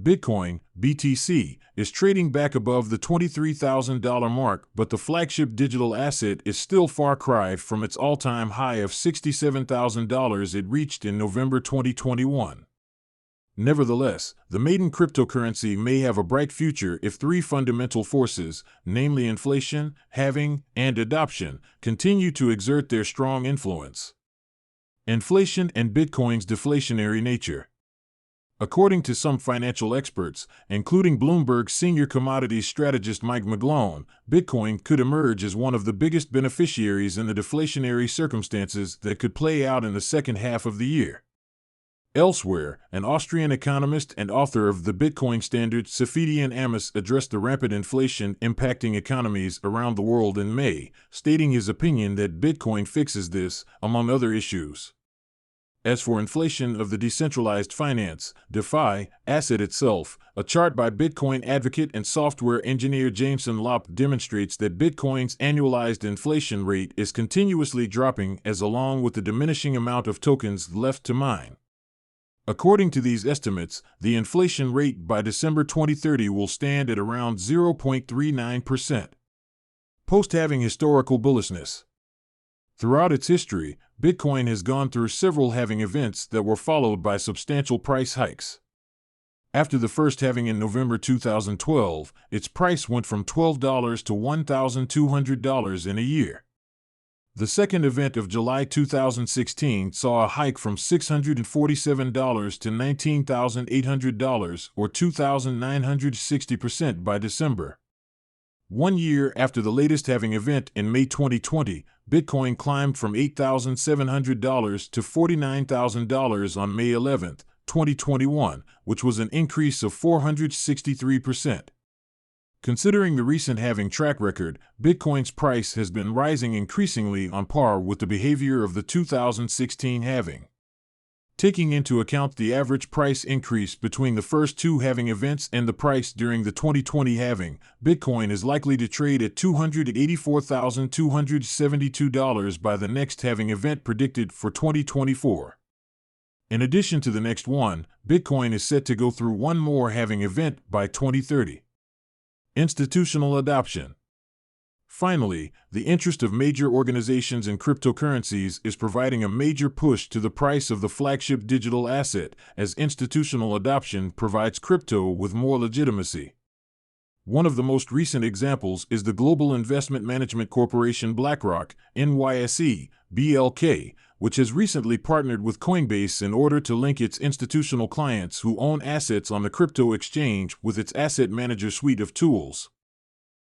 Bitcoin, BTC, is trading back above the $23,000 mark, but the flagship digital asset is still far cry from its all-time high of $67,000 it reached in November 2021. Nevertheless, the maiden cryptocurrency may have a bright future if three fundamental forces, namely inflation, halving, and adoption, continue to exert their strong influence. Inflation and Bitcoin's deflationary nature. According to some financial experts, including Bloomberg senior commodities strategist Mike McGlone, Bitcoin could emerge as one of the biggest beneficiaries in the deflationary circumstances that could play out in the second half of the year. Elsewhere, an Austrian economist and author of the Bitcoin Standard, Safidien Amis, addressed the rampant inflation impacting economies around the world in May, stating his opinion that Bitcoin fixes this, among other issues. As for inflation of the decentralized finance, DeFi, asset itself, a chart by Bitcoin advocate and software engineer Jameson Lopp demonstrates that Bitcoin's annualized inflation rate is continuously dropping along with the diminishing amount of tokens left to mine. According to these estimates, the inflation rate by December 2030 will stand at around 0.39%. Post-halving historical bullishness. Throughout its history, Bitcoin has gone through several halving events that were followed by substantial price hikes. After the first halving in November 2012, its price went from $12 to $1,200 in a year. The second event of July 2016 saw a hike from $647 to $19,800, or 2,960% by December. 1 year after the latest halving event in May 2020, Bitcoin climbed from $8,700 to $49,000 on May 11, 2021, which was an increase of 463%. Considering the recent halving track record, Bitcoin's price has been rising increasingly on par with the behavior of the 2016 halving. Taking into account the average price increase between the first two halving events and the price during the 2020 halving, Bitcoin is likely to trade at $284,272 by the next halving event predicted for 2024. In addition to the next one, Bitcoin is set to go through one more halving event by 2030. Institutional adoption. Finally, the interest of major organizations in cryptocurrencies is providing a major push to the price of the flagship digital asset, as institutional adoption provides crypto with more legitimacy. One of the most recent examples is the global investment management corporation BlackRock, NYSE, BLK, which has recently partnered with Coinbase in order to link its institutional clients who own assets on the crypto exchange with its asset manager suite of tools.